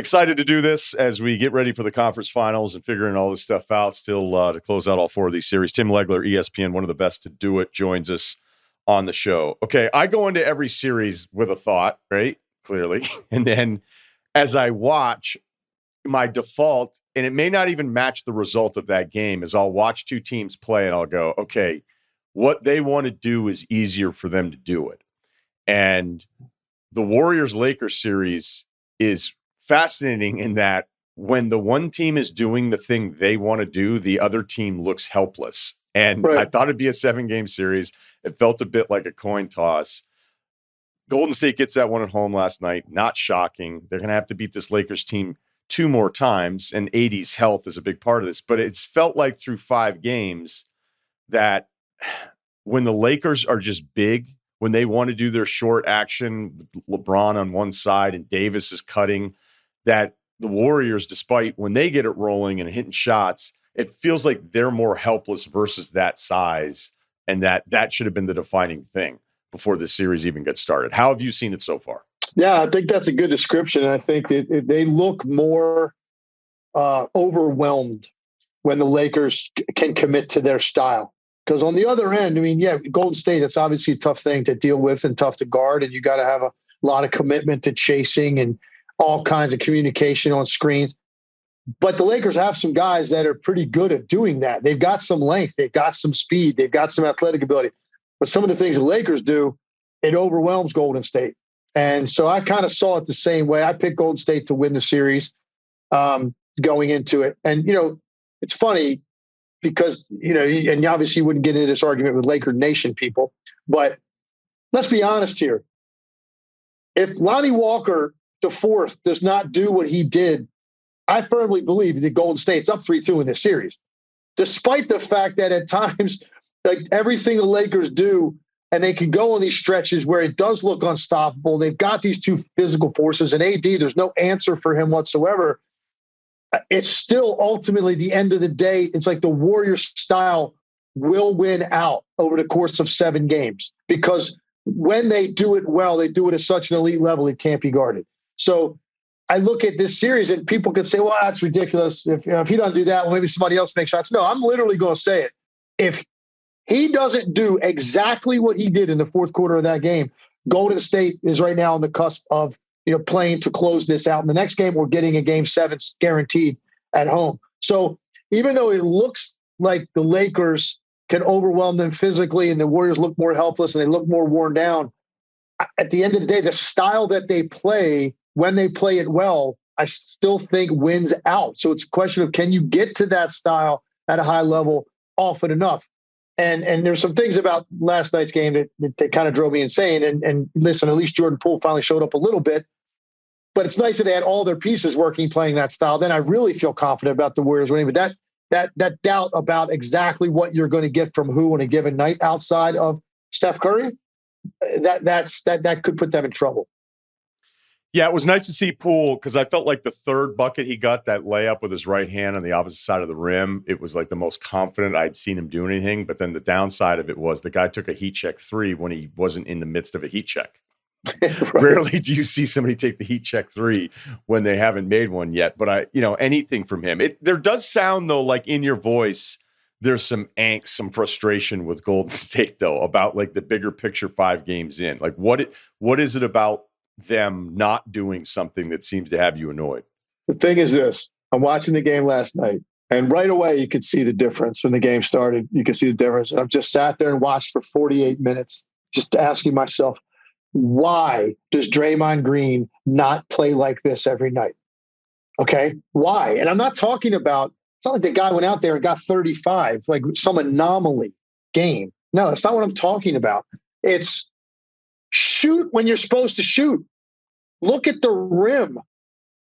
Excited to do this as we get ready for the conference finals and figuring all this stuff out. Still to close out all four of these series. Tim Legler, ESPN, one of the best to do it, joins us on the show. Okay, I go into every series with a thought, right? Clearly. And then as I watch, my default, and it may not even match the result of that game, is I'll watch two teams play and I'll go, okay, what they want to do is easier for them to do it. And the Warriors-Lakers series is fascinating in that when the one team is doing the thing they want to do, the other team looks helpless. And right. I thought it'd be a 7-game series. It felt a bit like a coin toss. Golden State gets that one at home last night. Not shocking. They're going to have to beat this Lakers team 2 more times, and AD's health is a big part of this. But it's felt like through 5 games that when the Lakers are just big, when they want to do their short action, LeBron on one side and Davis is cutting, that the Warriors, despite when they get it rolling and hitting shots, it feels like they're more helpless versus that size, and that should have been the defining thing before this series even gets started. How have you seen it so far? Yeah, I think that's a good description. I think that they look more overwhelmed when the Lakers can commit to their style. Because on the other end, I mean, yeah, Golden State, it's obviously a tough thing to deal with and tough to guard, and you got to have a lot of commitment to chasing and all kinds of communication on screens. But the Lakers have some guys that are pretty good at doing that. They've got some length, they've got some speed, they've got some athletic ability. But some of the things the Lakers do, it overwhelms Golden State. And so I kind of saw it the same way. I picked Golden State to win the series going into it. And, it's funny because, and obviously you wouldn't get into this argument with Laker Nation people, but let's be honest here. If Lonnie Walker IV does not do what he did, I firmly believe that Golden State's up 3-2 in this series, despite the fact that at times, like everything the Lakers do, and they can go on these stretches where it does look unstoppable. They've got these two physical forces, and AD, there's no answer for him whatsoever. It's still ultimately the end of the day. It's like the Warriors style will win out over the course of 7 games because when they do it well, they do it at such an elite level, it can't be guarded. So I look at this series and people could say, well, that's ridiculous. If he doesn't do that, well, maybe somebody else makes shots. No, I'm literally going to say it. If he doesn't do exactly what he did in the fourth quarter of that game, Golden State is right now on the cusp of, playing to close this out. In the next game, we're getting a game 7 guaranteed at home. So even though it looks like the Lakers can overwhelm them physically and the Warriors look more helpless and they look more worn down, at the end of the day, the style that they play, when they play it well, I still think wins out. So it's a question of, can you get to that style at a high level often enough? And there's some things about last night's game that kind of drove me insane. And listen, at least Jordan Poole finally showed up a little bit. But it's nice that they had all their pieces working, playing that style. Then I really feel confident about the Warriors winning. But that doubt about exactly what you're going to get from who on a given night outside of Steph Curry, that could put them in trouble. Yeah, it was nice to see Poole because I felt like the third bucket he got, that layup with his right hand on the opposite side of the rim, it was like the most confident I'd seen him do anything. But then the downside of it was the guy took a heat check 3 when he wasn't in the midst of a heat check. Right. Rarely do you see somebody take the heat check 3 when they haven't made one yet. But anything from him. There does sound though, like in your voice, there's some angst, some frustration with Golden State though, about like the bigger picture 5 games in. Like what is it about them not doing something that seems to have you annoyed? The thing is this, I'm watching the game last night and right away you could see the difference when the game started. You could see the difference. And I've just sat there and watched for 48 minutes, just asking myself, why does Draymond Green not play like this every night? Okay. Why? And I'm not talking about, it's not like the guy went out there and got 35, like some anomaly game. No, that's not what I'm talking about. It's shoot when you're supposed to shoot. Look at the rim.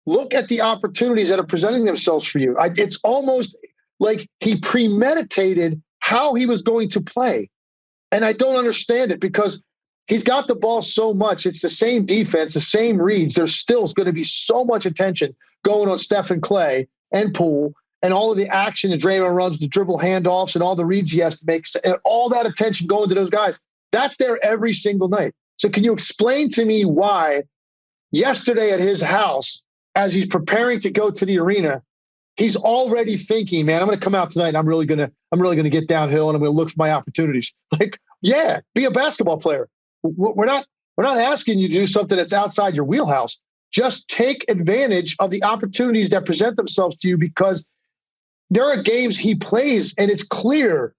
Look at the opportunities that are presenting themselves for you. It's almost like he premeditated how he was going to play. And I don't understand it because he's got the ball so much. It's the same defense, the same reads. There's still going to be so much attention going on Steph and Clay and Poole and all of the action that Draymond runs, the dribble handoffs and all the reads he has to make, and all that attention going to those guys. That's there every single night. So can you explain to me why yesterday at his house, as he's preparing to go to the arena, he's already thinking, man, I'm going to come out tonight and I'm really going to get downhill and I'm going to look for my opportunities. Like, yeah, be a basketball player. We're not asking you to do something that's outside your wheelhouse. Just take advantage of the opportunities that present themselves to you, because there are games he plays and it's clear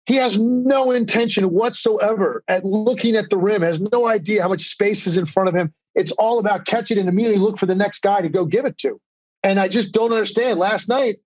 he has no intention whatsoever at looking at the rim, has no idea how much space is in front of him. It's all about catching and immediately look for the next guy to go give it to. And I just don't understand. Last night,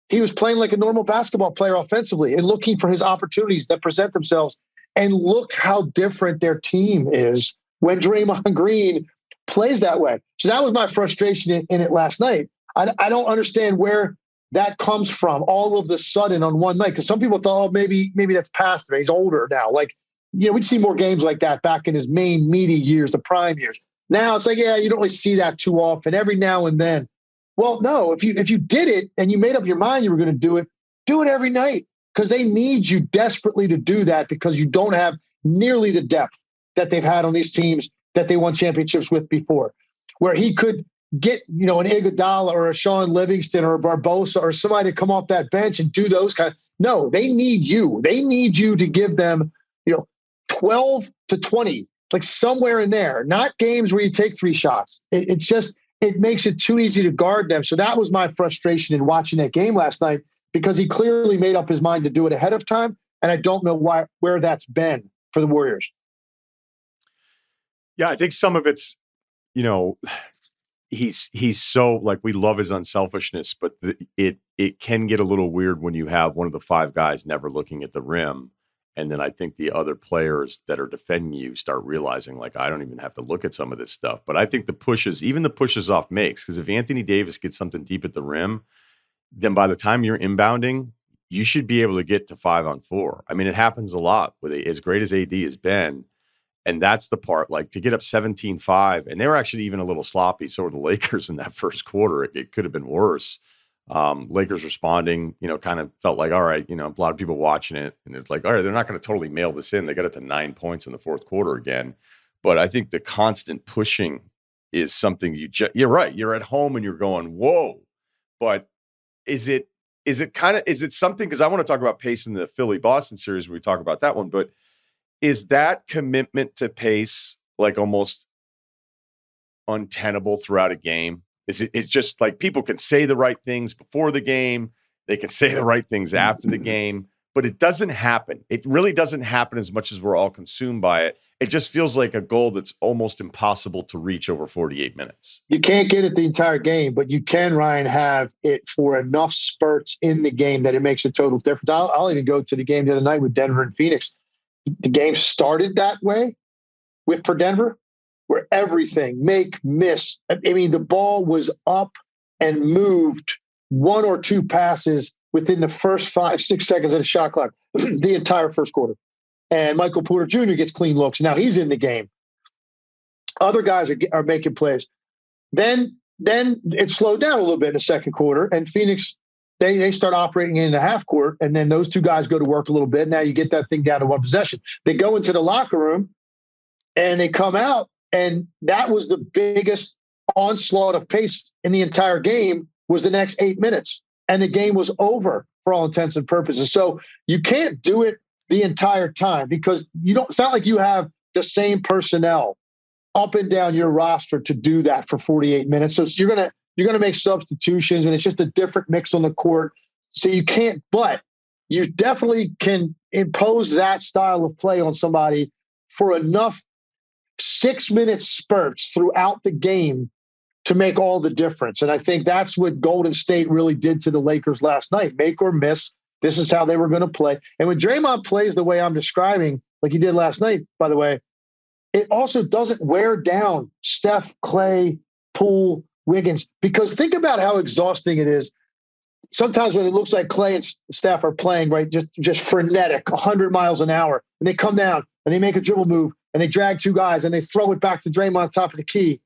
he was playing like a normal basketball player offensively and looking for his opportunities that present themselves. And look how different their team is when Draymond Green plays that way. So that was my frustration in it last night. I don't understand where that comes from all of the sudden on one night. Because some people thought, oh, maybe that's past him. He's older now. Like, we'd see more games like that back in his main meaty years, the prime years. Now it's like, yeah, you don't really see that too often, every now and then. Well, no, if you did it and you made up your mind you were going to do it every night, because they need you desperately to do that, because you don't have nearly the depth that they've had on these teams that they won championships with before, where he could get, an Iguodala or a Sean Livingston or a Barbosa or somebody to come off that bench and do those kind of. No, they need you. They need you to give them, 12 to 20, like somewhere in there, not games where you take 3 shots. It makes it too easy to guard them. So that was my frustration in watching that game last night, because he clearly made up his mind to do it ahead of time. And I don't know where that's been for the Warriors. Yeah, I think some of it's, he's so, like, we love his unselfishness, but it can get a little weird when you have one of the 5 guys never looking at the rim. And then I think the other players that are defending you start realizing, like, I don't even have to look at some of this stuff. But I think even the pushes off makes, because if Anthony Davis gets something deep at the rim, then by the time you're inbounding, you should be able to get to 5-on-4. I mean, it happens a lot with as great as AD has been. And that's the part, like, to get up 17-5, and they were actually even a little sloppy. So were the Lakers in that first quarter. It could have been worse. Lakers responding, kind of felt like, all right, a lot of people watching it, and it's like, all right, they're not going to totally mail this in. They got it to 9 points in the fourth quarter again. But I think the constant pushing is something you're right. You're at home and you're going, whoa. But is it something, because I want to talk about pace in the Philly-Boston series where we talk about that one, but is that commitment to pace like almost untenable throughout a game? It's just like people can say the right things before the game, they can say the right things after the game, but it doesn't happen. It really doesn't happen as much as we're all consumed by it. It just feels like a goal that's almost impossible to reach over 48 minutes. You can't get it the entire game, but you can, Ryan, have it for enough spurts in the game that it makes a total difference. I'll even go to the game the other night with Denver and Phoenix. The game started that way for Denver, where everything, make, miss. I mean, the ball was up and moved 1 or 2 passes within the first 5-6 seconds of the shot clock, the entire first quarter. And Michael Porter Jr. gets clean looks. Now he's in the game. Other guys are making plays. Then it slowed down a little bit in the second quarter, and Phoenix, they start operating in the half court, and then those 2 guys go to work a little bit. Now you get that thing down to 1 possession. They go into the locker room, and they come out, and that was the biggest onslaught of pace in the entire game, was the next 8 minutes. And the game was over for all intents and purposes. So you can't do it the entire time, because it's not like you have the same personnel up and down your roster to do that for 48 minutes. So you're going to make substitutions, and it's just a different mix on the court. So you can't, but you definitely can impose that style of play on somebody for enough 6-minute spurts throughout the game to make all the difference. And I think that's what Golden State really did to the Lakers last night. Make or miss. This is how they were going to play. And when Draymond plays the way I'm describing, like he did last night, by the way, it also doesn't wear down Steph, Clay, Poole, Wiggins, because think about how exhausting it is. Sometimes when it looks like Clay and Steph are playing, right, just frenetic, 100 miles an hour, and they come down and they make a dribble move and they drag 2 guys and they throw it back to Draymond on top of the key.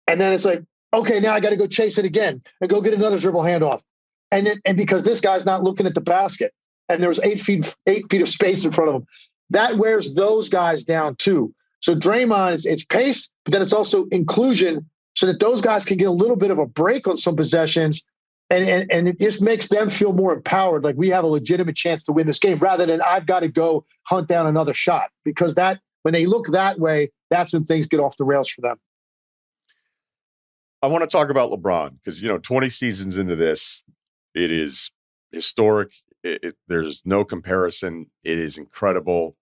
And then it's like, okay, now I got to go chase it again and go get another dribble handoff. And because this guy's not looking at the basket and there's 8 feet of space in front of him, that wears those guys down too. So Draymond, it's pace, but then it's also inclusion so that those guys can get a little bit of a break on some possessions. And it just makes them feel more empowered. Like we have a legitimate chance to win this game rather than I've got to go hunt down another shot, because that when they look that way, that's when things get off the rails for them. I want to talk about LeBron because, 20 seasons into this, it is historic. There's no comparison. It is incredible.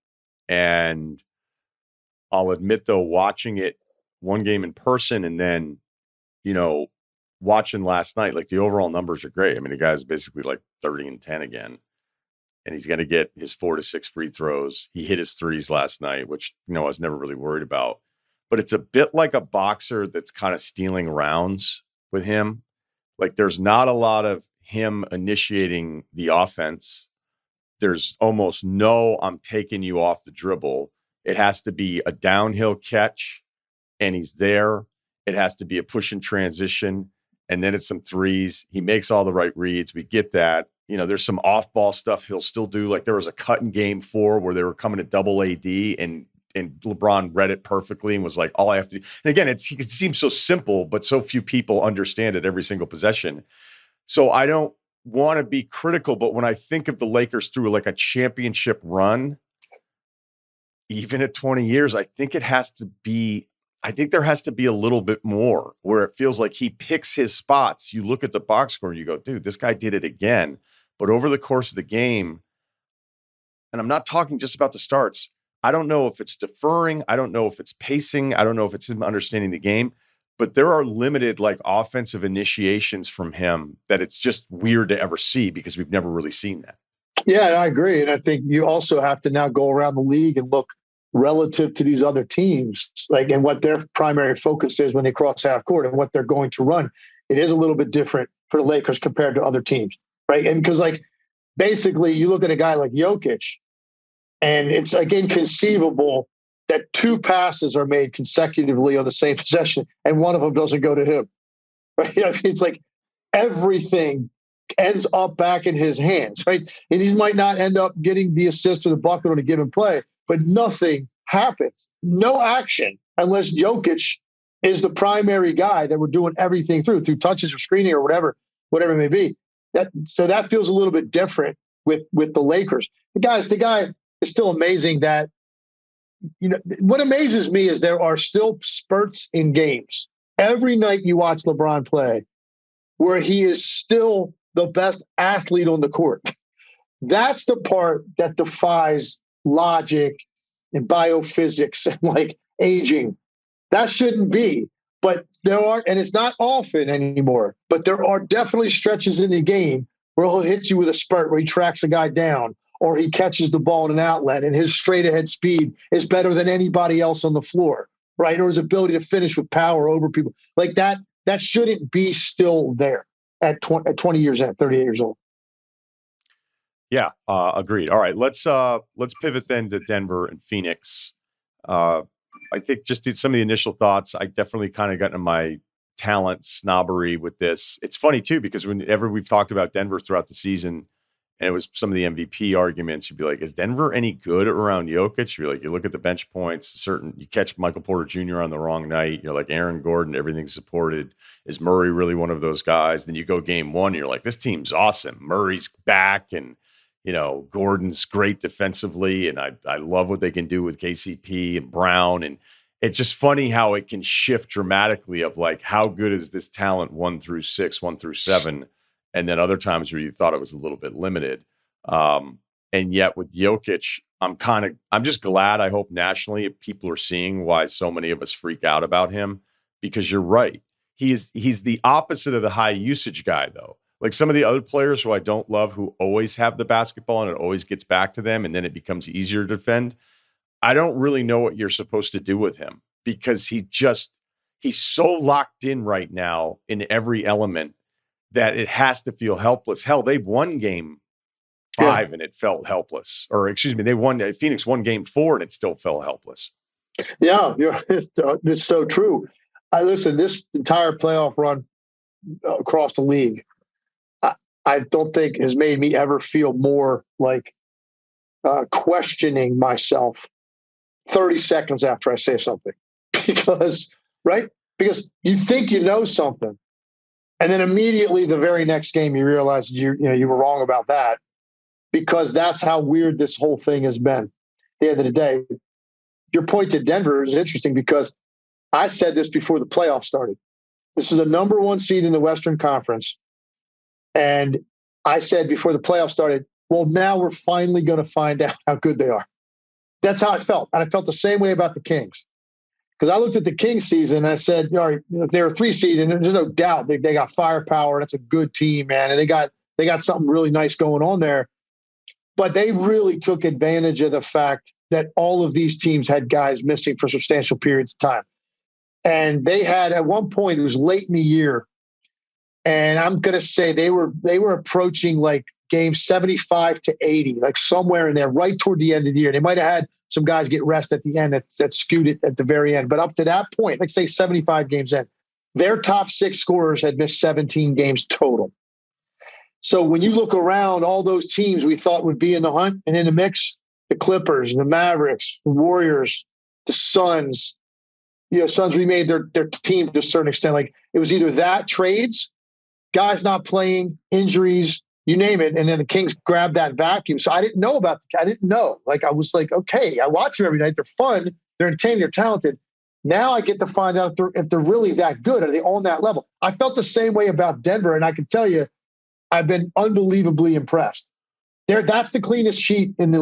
And I'll admit, though, watching it one game in person and then, watching last night, like the overall numbers are great. I mean, the guy's basically like 30-10 again. And he's going to get his 4 to 6 free throws. He hit his threes last night, which, I was never really worried about. But it's a bit like a boxer that's kind of stealing rounds with him. Like there's not a lot of him initiating the offense. There's almost no, I'm taking you off the dribble. It has to be a downhill catch and he's there. It has to be a push and transition. And then it's some threes. He makes all the right reads. We get that. There's some off-ball stuff he'll still do. Like there was a cut in game 4 where they were coming to double AD and LeBron read it perfectly and was like, all I have to do. And again, it seems so simple, but so few people understand it every single possession. So I don't want to be critical, but when I think of the Lakers through like a championship run, even at 20 years, I think there has to be a little bit more where it feels like he picks his spots. You look at the box score and you go, dude, this guy did it again. But over the course of the game, and I'm not talking just about the starts, I don't know if it's deferring. I don't know if it's pacing. I don't know if it's him understanding the game. But there are limited like offensive initiations from him that it's just weird to ever see because we've never really seen that. Yeah, I agree. And I think you also have to now go around the league and look relative to these other teams, like, and what their primary focus is when they cross half court and what they're going to run. It is a little bit different for the Lakers compared to other teams, right? And because like basically you look at a guy like Jokic and it's like inconceivable that 2 passes are made consecutively on the same possession and one of them doesn't go to him, right? I mean, it's like everything ends up back in his hands, right? And he might not end up getting the assist or the bucket on a given play, but nothing happens. No action unless Jokic is the primary guy that we're doing everything through touches or screening or whatever it may be. So that feels a little bit different with the Lakers. The guy is still amazing that, what amazes me is there are still spurts in games. Every night you watch LeBron play where he is still the best athlete on the court. That's the part that defies logic and biophysics and like aging. That shouldn't be, but there are, and it's not often anymore, but there are definitely stretches in the game where he'll hit you with a spurt where he tracks a guy down or he catches the ball in an outlet and his straight ahead speed is better than anybody else on the floor, right? Or his ability to finish with power over people like that. That shouldn't be still there at 20 years old, 38 years old. Yeah, agreed. All right, let's pivot then to Denver and Phoenix. I think just some of the initial thoughts. I definitely kind of got into my talent snobbery with this. It's funny too because whenever we've talked about Denver throughout the season, and it was some of the MVP arguments, you'd be like, "Is Denver any good around Jokic?" You're like, you look at the bench points. You catch Michael Porter Jr. on the wrong night. You're like, Aaron Gordon, everything's supported. Is Murray really one of those guys? Then you go game 1, and you're like, this team's awesome. Murray's back, and Gordon's great defensively, and I love what they can do with KCP and Brown. And it's just funny how it can shift dramatically of like, how good is this talent 1 through 6, 1 through 7, and then other times where you thought it was a little bit limited. And yet with Jokic, I'm just glad, I hope nationally people are seeing why so many of us freak out about him, because you're right. He's the opposite of the high usage guy though. Like some of the other players who I don't love, who always have the basketball and it always gets back to them and then it becomes easier to defend. I don't really know what you're supposed to do with him because he's so locked in right now in every element that it has to feel helpless. Hell, they won game 5 and it felt helpless. Or excuse me, Phoenix won game 4 and it still felt helpless. Yeah, it's so true. Listen, this entire playoff run across the league, I don't think has made me ever feel more like questioning myself 30 seconds after I say something. Because because you think you know something, and then immediately the very next game you realize you were wrong about that, because that's how weird this whole thing has been. At the end of the day, your point to Denver is interesting because I said this before the playoffs started. This is the number 1 seed in the Western Conference. And I said before the playoffs started, well, now we're finally going to find out how good they are. That's how I felt. And I felt the same way about the Kings. Because I looked at the Kings season and I said, all right, they were 3 seed, and there's no doubt they got firepower. That's a good team, man. And they got something really nice going on there. But they really took advantage of the fact that all of these teams had guys missing for substantial periods of time. And they had, at one point, it was late in the year, and I'm going to say they were approaching like game 75 to 80, like somewhere in there, right toward the end of the year. They might have had some guys get rest at the end that skewed it at the very end. But up to that point, like say 75 games in, their top 6 scorers had missed 17 games total. So when you look around, all those teams we thought would be in the hunt and in the mix, the Clippers, the Mavericks, the Warriors, the Suns, Suns remade their team to a certain extent. Like it was either that, trades, guys not playing, injuries, you name it. And then the Kings grabbed that vacuum. So I didn't know I didn't know. Like I was like, okay, I watch them every night. They're fun. They're entertaining. They're talented. Now I get to find out if they're really that good. Are they on that level? I felt the same way about Denver. And I can tell you, I've been unbelievably impressed. That's the cleanest sheet in the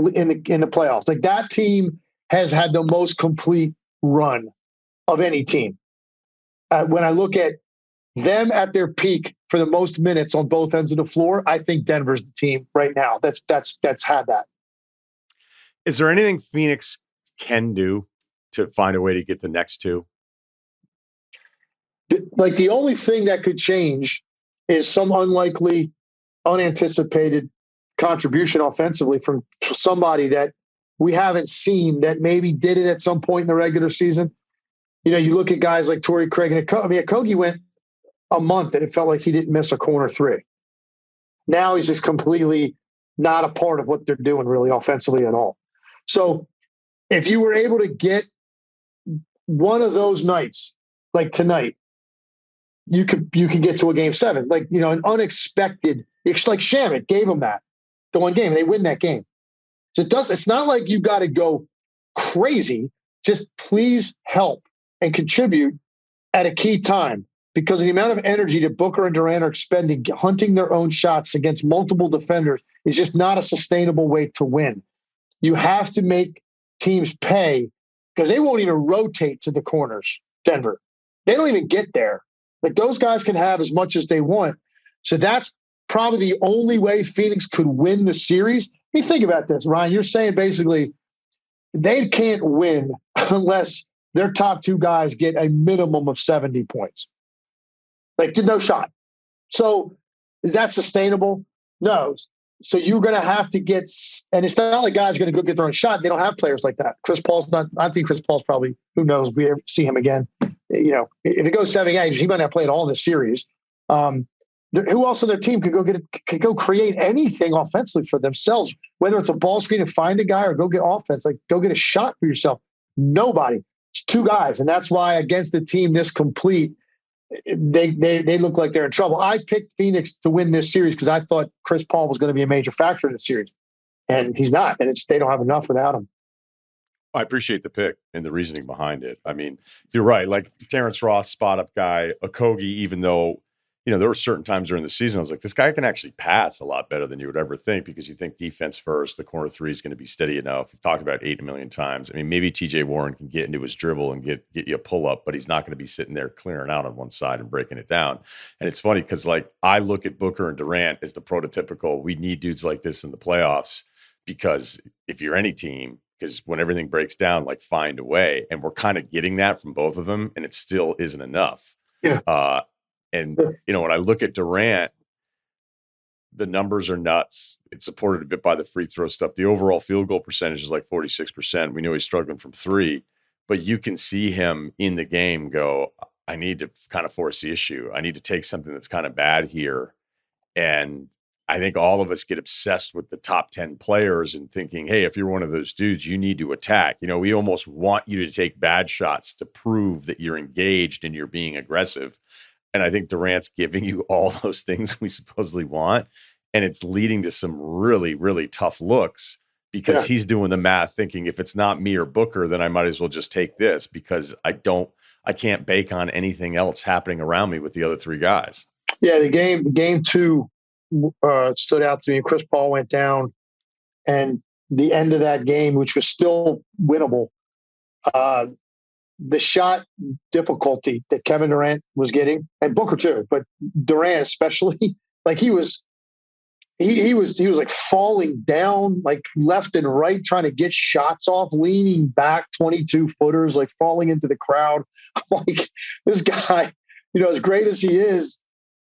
playoffs. Like that team has had the most complete run of any team. When I look at them at their peak for the most minutes on both ends of the floor, I think Denver's the team right now that's had that. Is there anything Phoenix can do to find a way to get the next 2? Like the only thing that could change is some unlikely, unanticipated contribution offensively from somebody that we haven't seen that maybe did it at some point in the regular season. You look at guys like Torrey Craig and Okogie went a month and it felt like he didn't miss a corner 3. Now he's just completely not a part of what they're doing really offensively at all. So if you were able to get one of those nights, like tonight, you could get to a game 7, like, an unexpected, it's like Shamet gave them that the one game, they win that game. So it's not like you got to go crazy. Just please help and contribute at a key time, because of the amount of energy that Booker and Durant are expending, hunting their own shots against multiple defenders is just not a sustainable way to win. You have to make teams pay, because they won't even rotate to the corners, Denver. They don't even get there. Like those guys can have as much as they want. So that's probably the only way Phoenix could win the series. I mean, think about this, Ryan. You're saying basically they can't win unless their top 2 guys get a minimum of 70 points. Like, no shot. So is that sustainable? No. So you're going to have to get, and it's not like guys are going to go get their own shot. They don't have players like that. Chris Paul's not, I think Chris Paul's probably, who knows, we ever see him again. If it goes 7 games, he might not play at all in this series. Who else on their team could go create anything offensively for themselves, whether it's a ball screen and find a guy or go get offense, like go get a shot for yourself? Nobody. It's 2 guys. And that's why against a team this complete, they look like they're in trouble. I picked Phoenix to win this series because I thought Chris Paul was going to be a major factor in the series, and he's not. And they don't have enough without him. I appreciate the pick and the reasoning behind it. I mean, you're right. Like Terrence Ross, spot up guy, Okogie, even though, there were certain times during the season I was like, this guy can actually pass a lot better than you would ever think, because you think defense first, the corner 3 is going to be steady enough. We've talked about 8 a million times. I mean, maybe TJ Warren can get into his dribble and get you a pull up, but he's not going to be sitting there clearing out on one side and breaking it down. And it's funny because like I look at Booker and Durant as the prototypical, we need dudes like this in the playoffs, because if you're any team, because when everything breaks down, like find a way. And we're kind of getting that from both of them, and it still isn't enough. Yeah. When I look at Durant, the numbers are nuts. It's supported a bit by the free throw stuff. The overall field goal percentage is like 46%. We know he's struggling from 3, but you can see him in the game go, I need to kind of force the issue. I need to take something that's kind of bad here and I think all of us get obsessed with the top 10 players and thinking, hey, if you're one of those dudes, you need to attack. You know, we almost want you to take bad shots to prove that you're engaged and you're being aggressive. And I think Durant's giving you all those things we supposedly want. And it's leading to some really, really tough looks because he's doing the math thinking if it's not me or Booker, then I might as well just take this because I can't bake on anything else happening around me with the other three guys. Yeah, the game two stood out to me. Chris Paul went down, and the end of that game, which was still winnable, the shot difficulty that Kevin Durant was getting, and Booker too, but Durant especially, like he was like falling down, like left and right, trying to get shots off, leaning back 22 footers, like falling into the crowd. I'm like, this guy, you know, as great as he is,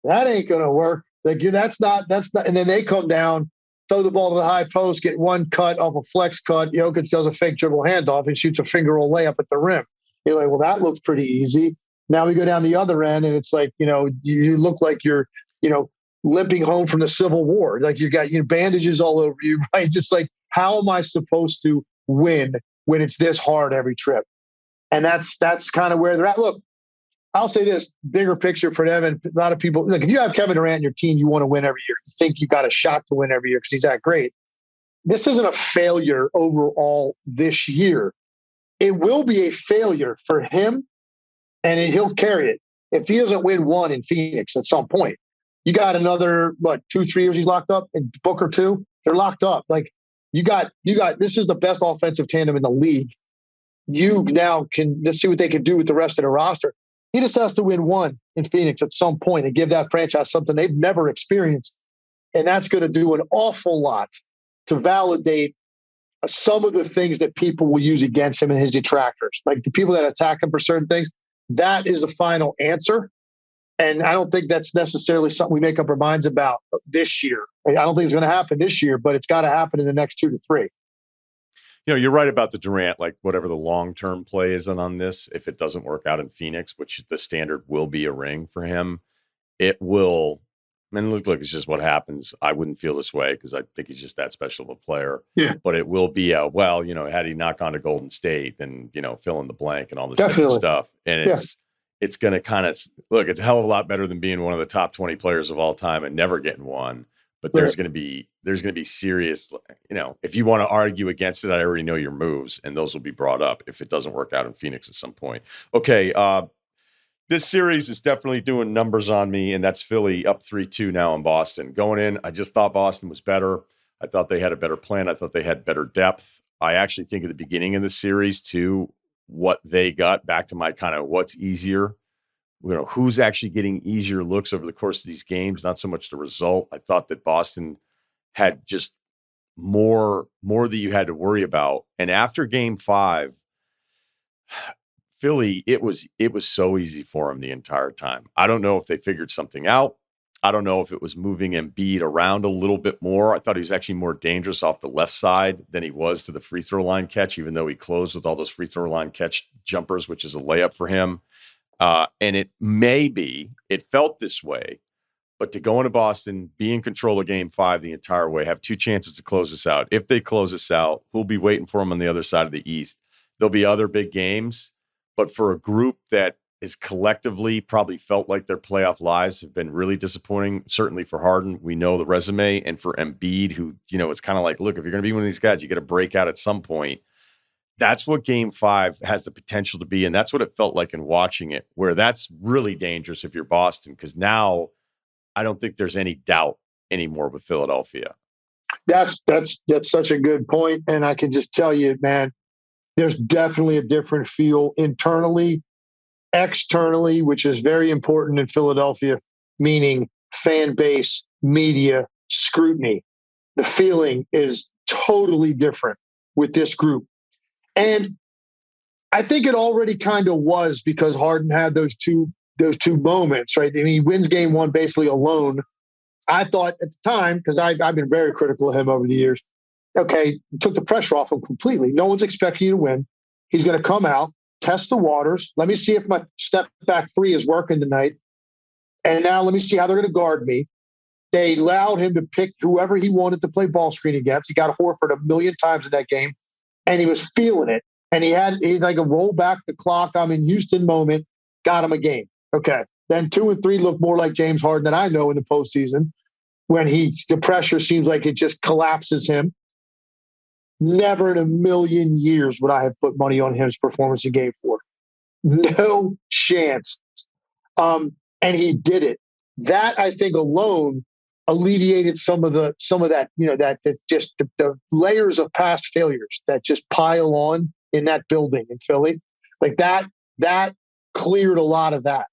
that ain't going to work. Like that's not. And then they come down, throw the ball to the high post, get one cut off a flex cut. Jokic does a fake dribble handoff and shoots a finger roll layup at the rim. You're like, well, that looks pretty easy. Now we go down the other end, and it's like, you know, you look like you're, you know, limping home from the Civil War. Like you got bandages all over you, right? Just like, how am I supposed to win when it's this hard every trip? And that's kind of where they're at. Look, I'll say this, bigger picture for them, and a lot of people, like if you have Kevin Durant in your team, you want to win every year. You think you got a shot to win every year because he's that great. This isn't a failure overall this year. It will be a failure for him, and he'll carry it. If he doesn't win one in Phoenix at some point, you got another, 2-3 years he's locked up, and Booker too, they're locked up. Like you got, this is the best offensive tandem in the league. You now can just see what they can do with the rest of the roster. He just has to win one in Phoenix at some point and give that franchise something they've never experienced. And that's going to do an awful lot to validate some of the things that people will use against him and his detractors. Like the people that attack him for certain things, that is the final answer. And I don't think that's necessarily something we make up our minds about this year. I don't think it's going to happen this year, but it's got to happen in the next 2 to 3. You know, you're right about the Durant, like whatever the long-term play is on this, if it doesn't work out in Phoenix, which the standard will be a ring for him, it will, I mean, look, it's just what happens. I wouldn't feel this way because I think he's just that special of a player. Yeah. But it will be well, you know, had he not gone to Golden State, then, you know, fill in the blank and all this different stuff. And it's going to kind of, look, it's a hell of a lot better than being one of the top 20 players of all time and never getting one. But there's going to be serious, you know, if you want to argue against it, I already know your moves, and those will be brought up if it doesn't work out in Phoenix at some point. Okay, this series is definitely doing numbers on me, and that's Philly up 3-2 now in Boston. Going in, I just thought Boston was better. I thought they had a better plan. I thought they had better depth. I actually think at the beginning of the series, too, what they got, back to my kind of what's easier, you know, who's actually getting easier looks over the course of these games, not so much the result. I thought that Boston had just more that you had to worry about. And after game 5, Philly, it was so easy for them the entire time. I don't know if they figured something out. I don't know if it was moving Embiid around a little bit more. I thought he was actually more dangerous off the left side than he was to the free throw line catch, even though he closed with all those free throw line catch jumpers, which is a layup for him. And it felt this way, but to go into Boston, be in control of game 5 the entire way, have 2 chances to close us out. If they close us out, who'll be waiting for them on the other side of the East? There'll be other big games, but for a group that is collectively probably felt like their playoff lives have been really disappointing, certainly for Harden, we know the resume, and for Embiid, who, you know, it's kind of like, look, if you're going to be one of these guys, you got to break out at some point. That's what game 5 has the potential to be. And that's what it felt like in watching it, where that's really dangerous if you're Boston, because now I don't think there's any doubt anymore with Philadelphia. That's such a good point. And I can just tell you, man, there's definitely a different feel internally, externally, which is very important in Philadelphia, meaning fan base, media, scrutiny. The feeling is totally different with this group. And I think it already kind of was because Harden had those two moments, right? I mean, he wins game 1 basically alone. I thought at the time, because I've been very critical of him over the years, okay, took the pressure off him completely. No one's expecting you to win. He's going to come out, test the waters. Let me see if my step back 3 is working tonight. And now let me see how they're going to guard me. They allowed him to pick whoever he wanted to play ball screen against. He got Horford a million times in that game, and he was feeling it. And he had like a roll back the clock, I'm in Houston moment, got him a game. Okay. Then 2 and 3 look more like James Harden that I know in the postseason when the pressure seems like it just collapses him. Never in a million years would I have put money on his performance in game 4. No chance. And he did it. That, I think, alone alleviated some of that, that just the layers of past failures that just pile on in that building in Philly. Like that cleared a lot of that.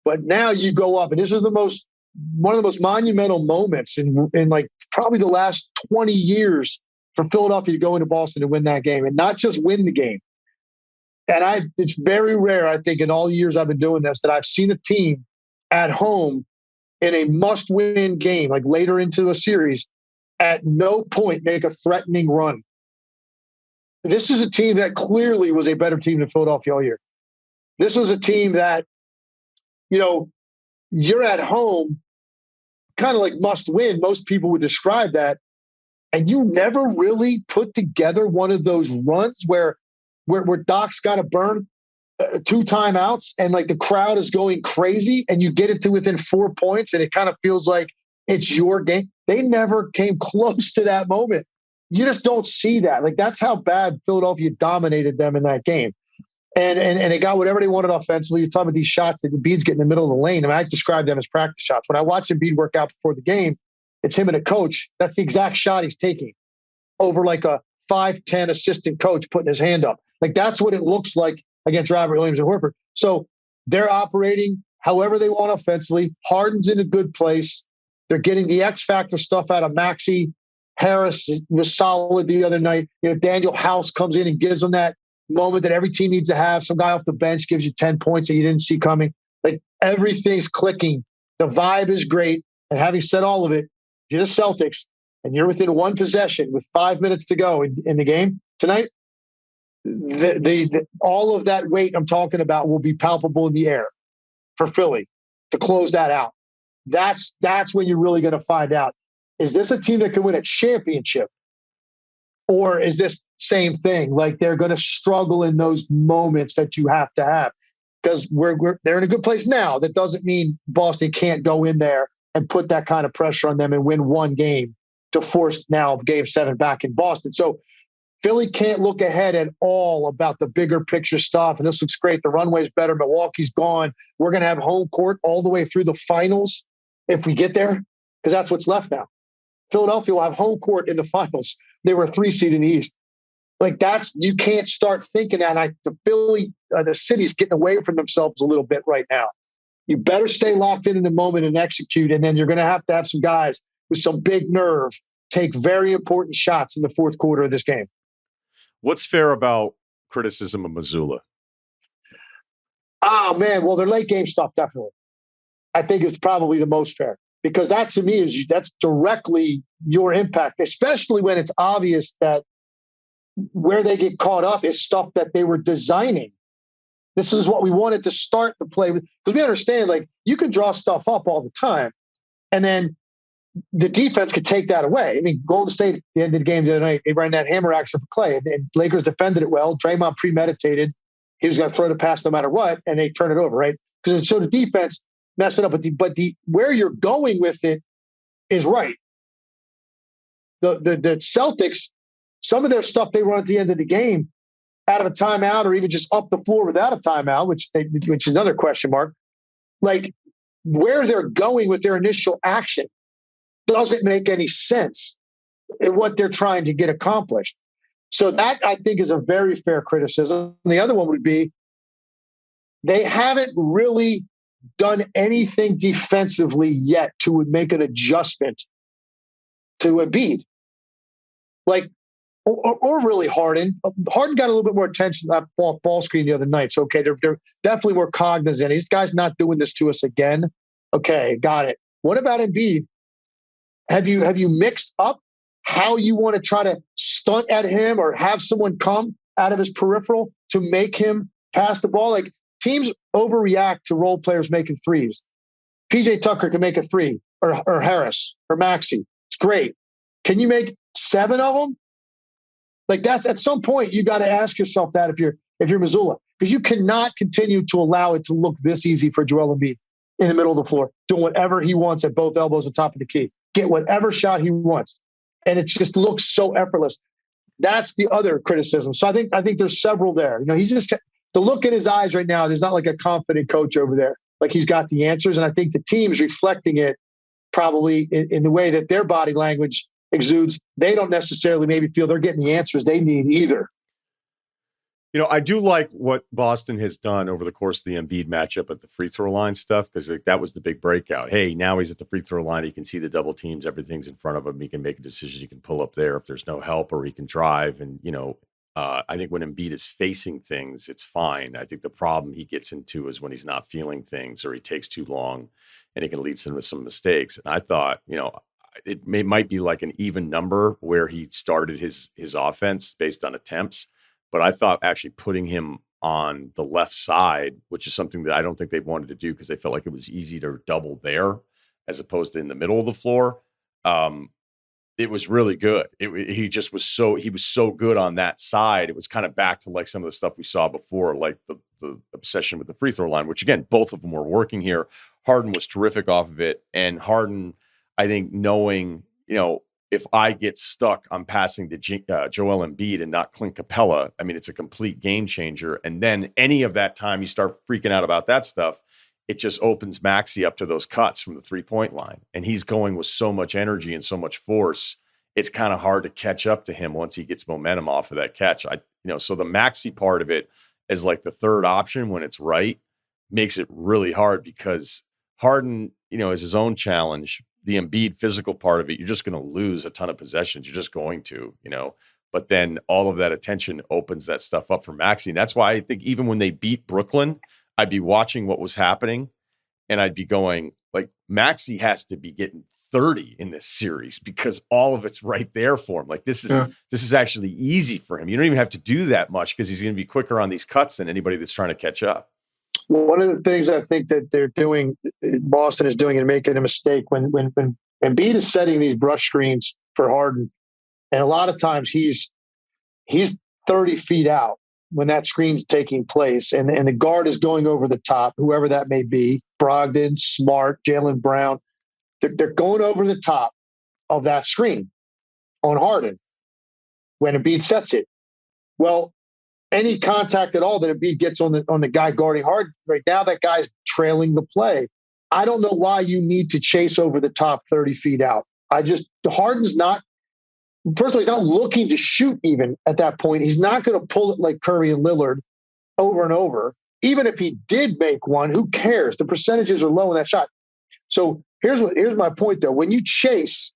But now you go up, and this is one of the most monumental moments in like probably the last 20 years for Philadelphia to go into Boston to win that game, and not just win the game. And it's very rare, I think, in all the years I've been doing this, that I've seen a team at home in a must-win game, like later into a series, at no point make a threatening run. This is a team that clearly was a better team than Philadelphia all year. This was a team that, you're at home, kind of like must win. Most people would describe that. And you never really put together one of those runs where Doc's got to burn 2 timeouts and like the crowd is going crazy and you get it to within 4 points and it kind of feels like it's your game. They never came close to that moment. You just don't see that. Like, that's how bad Philadelphia dominated them in that game. And they got whatever they wanted offensively. You're talking about these shots that Embiid's getting in the middle of the lane. I mean, I describe them as practice shots. When I watch Embiid work out before the game, it's him and a coach. That's the exact shot he's taking over like a 5'10" assistant coach putting his hand up. Like, that's what it looks like against Robert Williams and Horford. So they're operating however they want offensively. Harden's in a good place. They're getting the X factor stuff out of Maxey. Harris was solid the other night. Daniel House comes in and gives them that moment that every team needs to have. Some guy off the bench gives you 10 points that you didn't see coming. Like, everything's clicking. The vibe is great. And having said all of it, if you're the Celtics and you're within one possession with 5 minutes to go in the game tonight, all of that weight I'm talking about will be palpable in the air for Philly to close that out. That's when you're really going to find out. Is this a team that can win a championship? Or is this same thing? Like, they're going to struggle in those moments that you have to have, because they're in a good place now. That doesn't mean Boston can't go in there and put that kind of pressure on them and win one game to force now Game 7 back in Boston. So Philly can't look ahead at all about the bigger picture stuff. And this looks great. The runway's better. Milwaukee's gone. We're going to have home court all the way through the finals if we get there, because that's what's left now. Philadelphia will have home court in the finals. They were a 3 seed in the East. Like, you can't start thinking that. The city's getting away from themselves a little bit right now. You better stay locked in the moment and execute. And then you're going to have some guys with some big nerve take very important shots in the fourth quarter of this game. What's fair about criticism of Missoula? Oh, man. Well, their late game stuff, definitely, I think, is probably the most fair. Because that, to me, that's directly your impact, especially when it's obvious that where they get caught up is stuff that they were designing. This is what we wanted to start to play with. Because we understand, like, you can draw stuff up all the time, and then the defense could take that away. I mean, Golden State at the end of the game the other night, they ran that hammer action for Clay, and Lakers defended it well. Draymond premeditated. He was going to throw the pass no matter what, and they turn it over, right? Because so the defense mess it up, but where you're going with it is right. The Celtics, some of their stuff they run at the end of the game out of a timeout or even just up the floor without a timeout, which is another question mark. Like, where they're going with their initial action doesn't make any sense in what they're trying to get accomplished. So that, I think, is a very fair criticism. The other one would be they haven't really done anything defensively yet to make an adjustment to Embiid. Like, or really Harden. Harden got a little bit more attention at ball screen the other night. So, okay, they're definitely more cognizant. This guy's not doing this to us again. Okay, got it. What about Embiid? Have you mixed up how you want to try to stunt at him or have someone come out of his peripheral to make him pass the ball? Like, teams overreact to role players making threes. PJ Tucker can make a 3. or Harris or Maxey. It's great. Can you make 7 of them? Like that's at some point you got to ask yourself that if you're Missoula, because you cannot continue to allow it to look this easy for Joel Embiid in the middle of the floor, doing whatever he wants at both elbows on top of the key, get whatever shot he wants, and it just looks so effortless. That's the other criticism. So I think there's several there. He's just the look in his eyes right now. There's not like a confident coach over there, like he's got the answers, and I think the team's reflecting it probably in the way that their body language exudes. They don't necessarily maybe feel they're getting the answers they need either. I do like what Boston has done over the course of the Embiid matchup at the free throw line stuff, because that was the big breakout. Hey, now he's at the free throw line. He can see the double teams. Everything's in front of him. He can make a decision. He can pull up there if there's no help, or he can drive. And, I think when Embiid is facing things, it's fine. I think the problem he gets into is when he's not feeling things, or he takes too long, and it can lead to some mistakes. And I thought, it might be like an even number where he started his offense based on attempts. But I thought actually putting him on the left side, which is something that I don't think they wanted to do because they felt like it was easy to double there as opposed to in the middle of the floor. It was really good. He was so good on that side. It was kind of back to like some of the stuff we saw before, like the obsession with the free throw line, which again, both of them were working here. Harden was terrific off of it. And Harden, I think, knowing, if I get stuck, I'm passing to Joel Embiid and not Clint Capella. I mean, it's a complete game changer. And then any of that time you start freaking out about that stuff, it just opens Maxey up to those cuts from the 3-point line. And he's going with so much energy and so much force. It's kind of hard to catch up to him once he gets momentum off of that catch. So the Maxey part of it is like the third option when it's right, makes it really hard because Harden, is his own challenge. The Embiid physical part of it, you're just going to lose a ton of possessions. You're just going to, but then all of that attention opens that stuff up for Maxey. And that's why I think even when they beat Brooklyn, I'd be watching what was happening and I'd be going like, Maxey has to be getting 30 in this series because all of it's right there for him. Like this is actually easy for him. You don't even have to do that much because he's going to be quicker on these cuts than anybody that's trying to catch up. One of the things I think that they're doing, Boston is doing and making a mistake when Embiid is setting these brush screens for Harden, and a lot of times he's 30 feet out when that screen's taking place, and the guard is going over the top, whoever that may be, Brogdon, Smart, Jaylen Brown, they're going over the top of that screen on Harden when Embiid sets it. Well, any contact at all that Embiid gets on the guy guarding Harden right now, that guy's trailing the play. I don't know why you need to chase over the top 30 feet out. Harden's not, first of all, he's not looking to shoot even at that point. He's not going to pull it like Curry and Lillard over and over. Even if he did make one, who cares? The percentages are low in that shot. So here's my point though. When you chase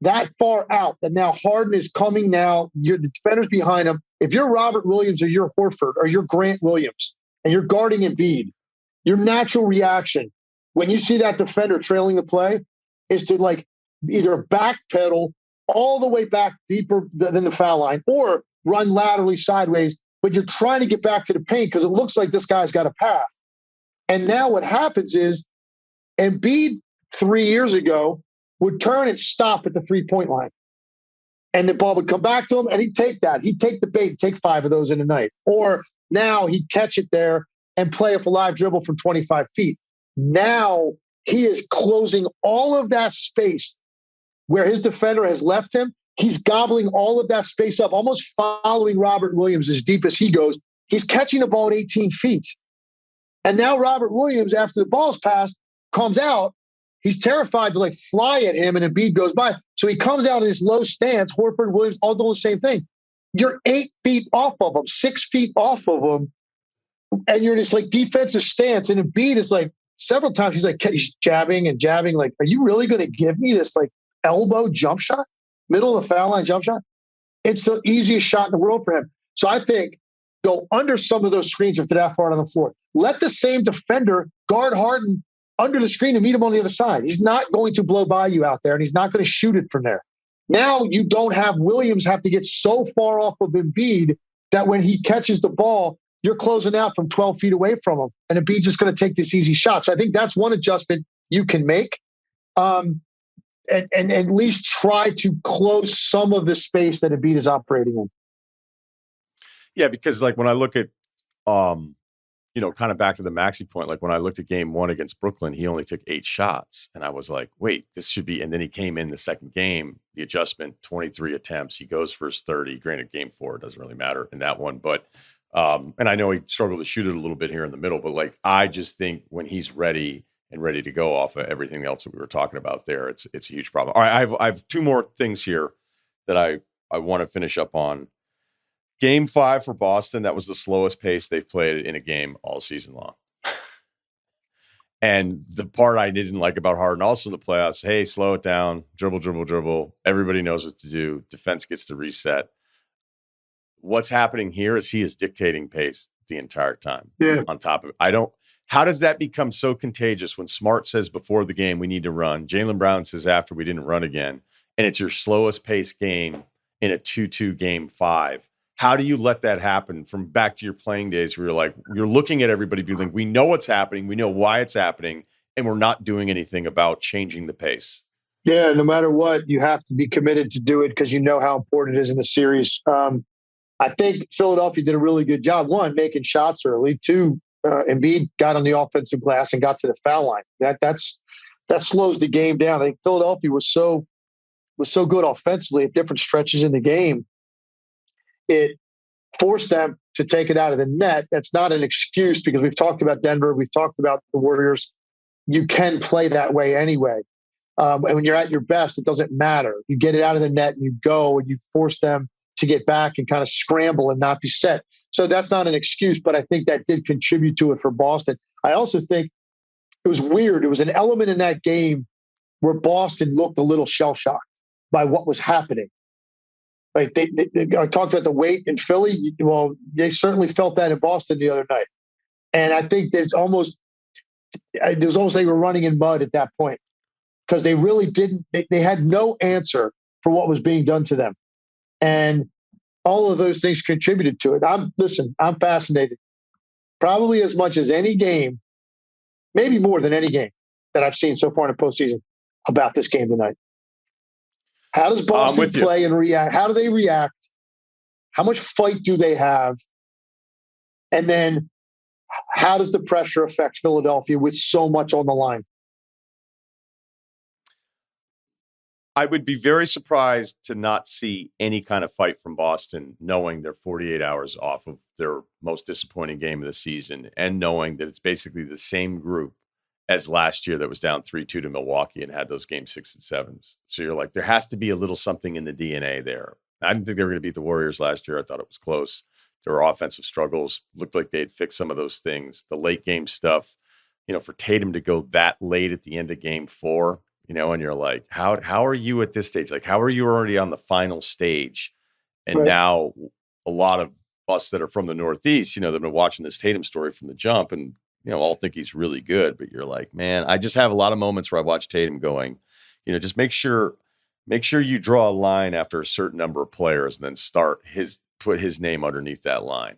that far out, and now Harden is coming now, the defender's behind him. If you're Robert Williams or you're Horford or you're Grant Williams and you're guarding Embiid, your natural reaction when you see that defender trailing the play is to like either backpedal all the way back deeper than the foul line or run laterally sideways, but you're trying to get back to the paint because it looks like this guy's got a path. And now what happens is Embiid 3 years ago would turn and stop at the 3-point line. And the ball would come back to him, and he'd take that. He'd take the bait, take 5 of those in a night. Or now he'd catch it there and play up a live dribble from 25 feet. Now he is closing all of that space where his defender has left him. He's gobbling all of that space up, almost following Robert Williams as deep as he goes. He's catching the ball at 18 feet. And now Robert Williams, after the ball's passed, comes out. He's terrified to like fly at him, and Embiid goes by. So he comes out in this low stance. Horford, Williams, all doing the same thing. You're 8 feet off of him, 6 feet off of him, and you're in this like defensive stance. And Embiid is like several times he's jabbing and jabbing. Like, are you really going to give me this like elbow jump shot, middle of the foul line jump shot? It's the easiest shot in the world for him. So I think go under some of those screens if they're that far on the floor. Let the same defender guard Harden under the screen and meet him on the other side. He's not going to blow by you out there, and he's not going to shoot it from there. Now you don't have Williams have to get so far off of Embiid that when he catches the ball, you're closing out from 12 feet away from him, and Embiid's just going to take this easy shot. So I think that's one adjustment you can make. and at least try to close some of the space that Embiid is operating in. Yeah, because like when I look at, kind of back to the Maxey point, like when I looked at game one against Brooklyn, he only took 8 shots. And I was like, wait, this should be. And then he came in the second game, the adjustment, 23 attempts. He goes for his 30. Granted, game 4 doesn't really matter in that one. But, and I know he struggled to shoot it a little bit here in the middle. But like, I just think when he's ready and ready to go off of everything else that we were talking about there, it's a huge problem. All right, I have 2 more things here that I want to finish up on. Game 5 for Boston, that was the slowest pace they've played in a game all season long. And the part I didn't like about Harden also in the playoffs, hey, slow it down, dribble, dribble, dribble. Everybody knows what to do. Defense gets to reset. What's happening here is he is dictating pace the entire time. Yeah. On top of it. How does that become so contagious when Smart says before the game we need to run, Jaylen Brown says after we didn't run again, and it's your slowest pace game in a 2-2 game 5? How do you let that happen from back to your playing days where you're looking at everybody being like, we know what's happening, we know why it's happening, and we're not doing anything about changing the pace? Yeah, no matter what, you have to be committed to do it because you know how important it is in the series. I think Philadelphia did a really good job. 1, making shots early. 2, Embiid got on the offensive glass and got to the foul line. That slows the game down. I think Philadelphia was so good offensively at different stretches in the game. It forced them to take it out of the net. That's not an excuse because we've talked about Denver. We've talked about the Warriors. You can play that way anyway. And when you're at your best, it doesn't matter. You get it out of the net and you go and you force them to get back and kind of scramble and not be set. So that's not an excuse, but I think that did contribute to it for Boston. I also think it was weird. It was an element in that game where Boston looked a little shell-shocked by what was happening. Like they talked about the weight in Philly. Well, they certainly felt that in Boston the other night. And I think it was almost they were running in mud at that point because they really didn't. They had no answer for what was being done to them. And all of those things contributed to it. I'm fascinated probably as much as any game, maybe more than any game that I've seen so far in the postseason about this game tonight. How does Boston play and react? How do they react? How much fight do they have? And then how does the pressure affect Philadelphia with so much on the line? I would be very surprised to not see any kind of fight from Boston, knowing they're 48 hours off of their most disappointing game of the season and knowing that it's basically the same group as last year that was down 3-2 to Milwaukee and had those game 6 and 7s. So you're like, there has to be a little something in the DNA there. I didn't think they were going to beat the Warriors last year. I thought it was close. There were offensive struggles. Looked like they'd fixed some of those things. The late game stuff, for Tatum to go that late at the end of game 4, and you're like, how are you at this stage? Like, how are you already on the final stage? And right. Now a lot of us that are from the Northeast, they've been watching this Tatum story from the jump and, all think he's really good, but you're like, man, I just have a lot of moments where I watch Tatum going, just make sure you draw a line after a certain number of players and then put his name underneath that line.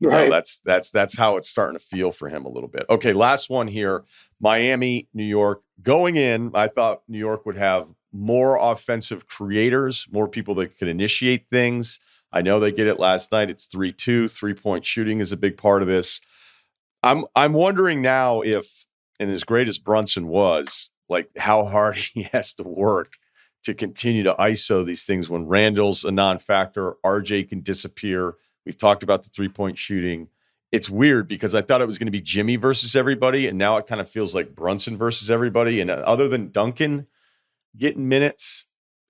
Right. That's how it's starting to feel for him a little bit. Okay. Last one here, Miami, New York. Going in, I thought New York would have more offensive creators, more people that could initiate things. I know they get it last night. It's 3-2, 3-point shooting is a big part of this. I'm wondering now if, and as great as Brunson was, like how hard he has to work to continue to ISO these things when Randall's a non-factor, RJ can disappear. We've talked about the 3-point shooting. It's weird because I thought it was going to be Jimmy versus everybody, and now it kind of feels like Brunson versus everybody. And other than Duncan getting minutes,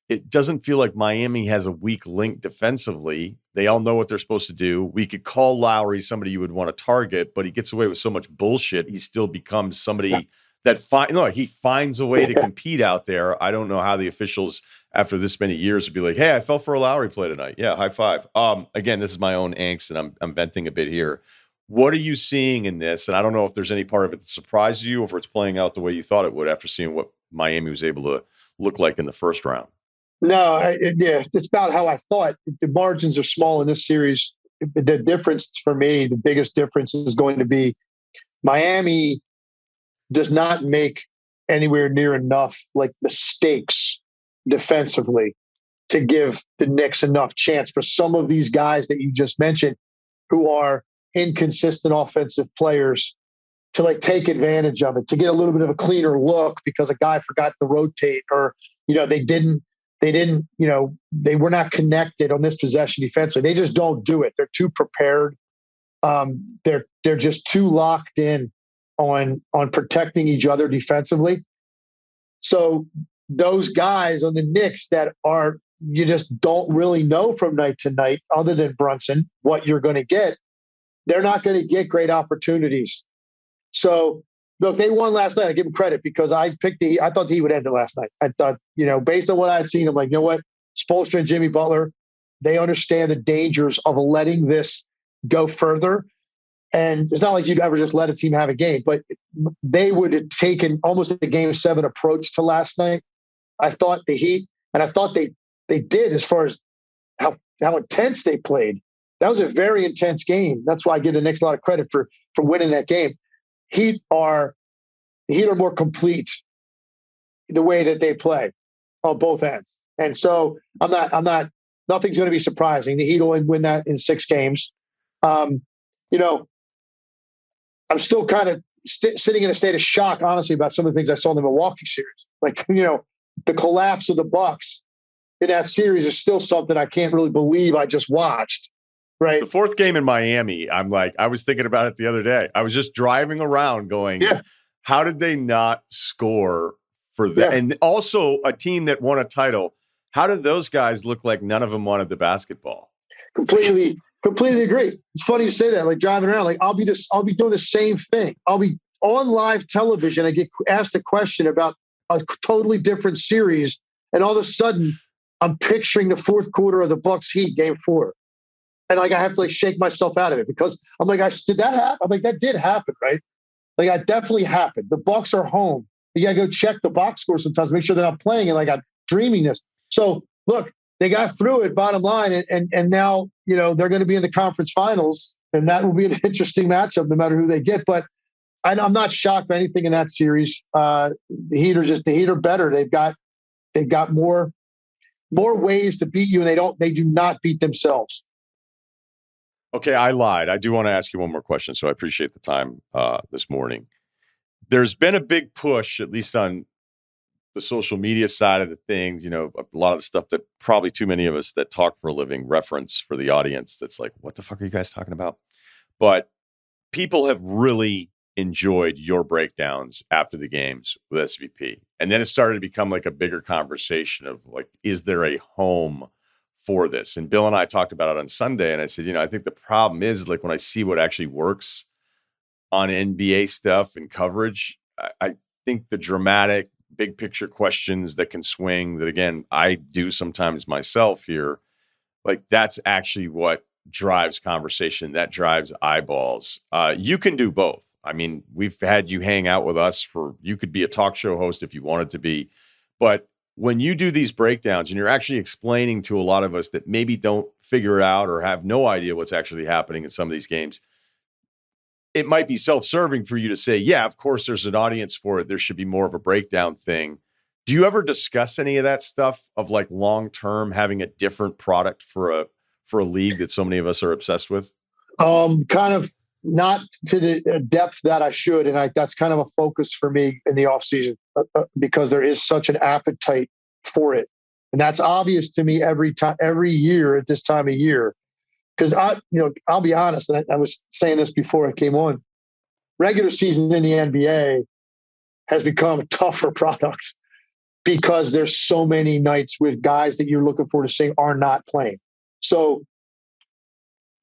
it doesn't feel like Miami has a weak link defensively. They all know what they're supposed to do. We could call Lowry somebody you would want to target, but he gets away with so much bullshit. He still becomes somebody that he finds a way to compete out there. I don't know how the officials after this many years would be like, hey, I fell for a Lowry play tonight. Yeah, high five. Again, this is my own angst and I'm venting a bit here. What are you seeing in this? And I don't know if there's any part of it that surprised you or if it's playing out the way you thought it would after seeing what Miami was able to look like in the first round. No, it's about how I thought. The margins are small in this series. The difference for me, the biggest difference is going to be Miami does not make anywhere near enough like mistakes defensively to give the Knicks enough chance for some of these guys that you just mentioned who are inconsistent offensive players to like take advantage of it, to get a little bit of a cleaner look because a guy forgot to rotate or, they were not connected on this possession defensively. They just don't do it. They're too prepared. They're just too locked in on protecting each other defensively. So those guys on the Knicks that are, you just don't really know from night to night, other than Brunson, what you're going to get. They're not going to get great opportunities. So look, they won last night. I give them credit because I thought the Heat would end it last night. I thought, based on what I had seen, I'm like, you know what? Spoelstra and Jimmy Butler, they understand the dangers of letting this go further. And it's not like you'd ever just let a team have a game, but they would have taken almost a Game 7 approach to last night. I thought the Heat, and I thought they did as far as how intense they played. That was a very intense game. That's why I give the Knicks a lot of credit for winning that game. The Heat are more complete the way that they play on both ends. And so nothing's going to be surprising. The Heat will win that in 6 games. I'm still kind of sitting in a state of shock, honestly, about some of the things I saw in the Milwaukee series. Like, the collapse of the Bucks in that series is still something I can't really believe I just watched. Right. The 4th game in Miami, I was thinking about it the other day. I was just driving around going, how did they not score for that? Yeah. And also a team that won a title. How did those guys look like none of them wanted the basketball? Completely agree. It's funny you say that, like driving around, like I'll be doing the same thing. I'll be on live television. I get asked a question about a totally different series. And all of a sudden I'm picturing the 4th quarter of the Bucks Heat Game 4. And like, I have to like shake myself out of it because I'm like, did that happen? I'm like, that did happen, right? Like, that definitely happened. The Bucks are home. You got to go check the box score sometimes, make sure they're not playing. And like, I'm dreaming this. So look, they got through it, bottom line. And now, they're going to be in the conference finals, and that will be an interesting matchup no matter who they get. But I'm not shocked by anything in that series. The Heat are better. They've got more ways to beat you, and they do not beat themselves. Okay, I lied. I do want to ask you one more question, so I appreciate the time this morning. There's been a big push, at least on the social media side of the things, a lot of the stuff that probably too many of us that talk for a living reference for the audience. That's like, what the fuck are you guys talking about? But people have really enjoyed your breakdowns after the games with SVP. And then it started to become like a bigger conversation of like, is there a home for this? And Bill and I talked about it on Sunday. And I said, I think the problem is like when I see what actually works on NBA stuff and coverage, I think the dramatic big picture questions that can swing that, again, I do sometimes myself here, like that's actually what drives conversation, that drives eyeballs. You can do both. I mean, we've had you hang out with us you could be a talk show host if you wanted to be, but when you do these breakdowns and you're actually explaining to a lot of us that maybe don't figure it out or have no idea what's actually happening in some of these games, it might be self-serving for you to say, yeah, of course there's an audience for it. There should be more of a breakdown thing. Do you ever discuss any of that stuff of like long-term having a different product for a league that so many of us are obsessed with? Kind of not to the depth that I should. And that's kind of a focus for me in the off season because there is such an appetite for it. And that's obvious to me every year at this time of year. Because I'll be honest, and I was saying this before I came on. Regular season in the NBA has become a tougher product because there's so many nights with guys that you're looking for to say are not playing. So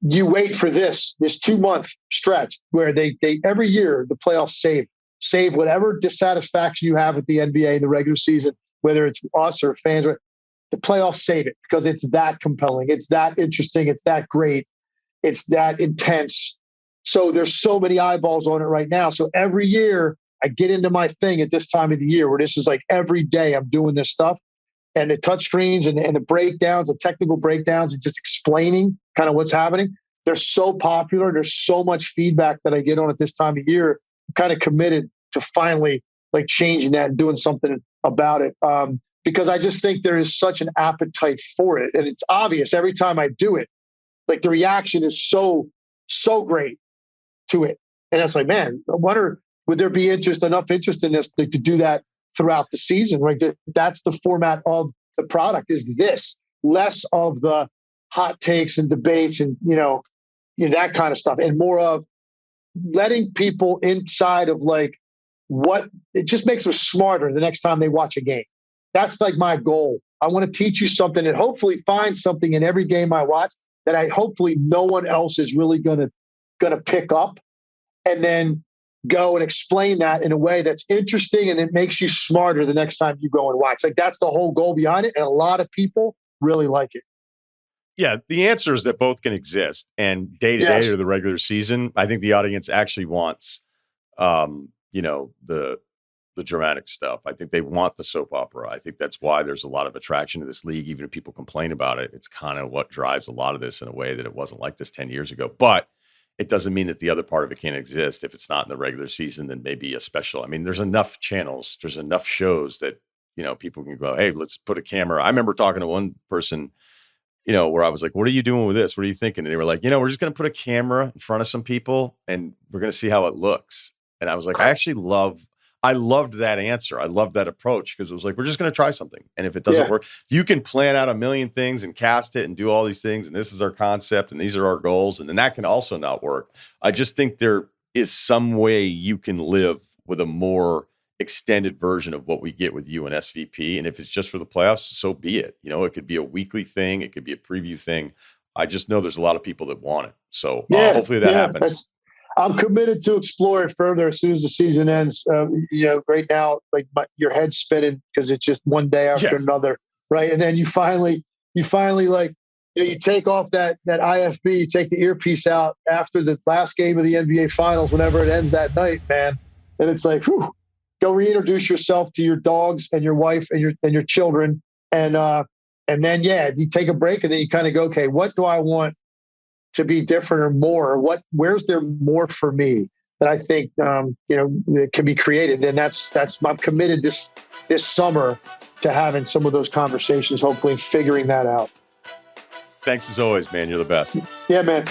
you wait for this 2-month stretch where they every year the playoffs save whatever dissatisfaction you have with the NBA in the regular season, whether it's us or fans. The playoffs save it because it's that compelling. It's that interesting. It's that great. It's that intense. So there's so many eyeballs on it right now. So every year I get into my thing at this time of the year where this is like every day I'm doing this stuff and the touchscreens and the breakdowns, the technical breakdowns and just explaining kind of what's happening. They're so popular. There's so much feedback that I get on at this time of year. I'm kind of committed to finally like changing that and doing something about it. Because I just think there is such an appetite for it. And it's obvious every time I do it, like the reaction is so great to it. And it's like, man, I wonder, would there be enough interest in this to do that throughout the season, right? That's the format of the product, is this, less of the hot takes and debates and, that kind of stuff, and more of letting people inside of like what it just makes them smarter the next time they watch a game. That's like my goal. I want to teach you something and hopefully find something in every game I watch that hopefully no one else is really going to pick up, and then go and explain that in a way that's interesting and it makes you smarter the next time you go and watch. Like that's the whole goal behind it. And a lot of people really like it. Yeah. The answer is that both can exist, and day to day or the regular season, I think the audience actually wants, the dramatic stuff. I think they want the soap opera. I think that's why there's a lot of attraction to this league. Even if people complain about it, it's kind of what drives a lot of this in a way that it wasn't like this 10 years ago. But it doesn't mean that the other part of it can't exist. If it's not in the regular season, then maybe a special. I mean, there's enough channels, there's enough shows that, people can go, hey, let's put a camera. I remember talking to one person, where I was like, what are you doing with this? What are you thinking? And they were like, we're just going to put a camera in front of some people and we're going to see how it looks. And I was like, I loved that answer. I loved that approach, because it was like, we're just going to try something. And if it doesn't work, you can plan out a million things and cast it and do all these things. And this is our concept and these are our goals. And then that can also not work. I just think there is some way you can live with a more extended version of what we get with you and SVP. And if it's just for the playoffs, so be it. It could be a weekly thing. It could be a preview thing. I just know there's a lot of people that want it. So hopefully that happens. I'm committed to explore it further as soon as the season ends. Right now, like your head's spinning because it's just one day after another, right? And then you finally like, you take off that IFB, you take the earpiece out after the last game of the NBA Finals, whenever it ends that night, man. And it's like, whew, go reintroduce yourself to your dogs and your wife and your children, and then you take a break, and then you kind of go, okay, what do I want to be different or more? Where's there more for me that I think can be created? And that's I'm committed this summer to having some of those conversations, hopefully, and figuring that out. Thanks as always, man. You're the best. Yeah, man.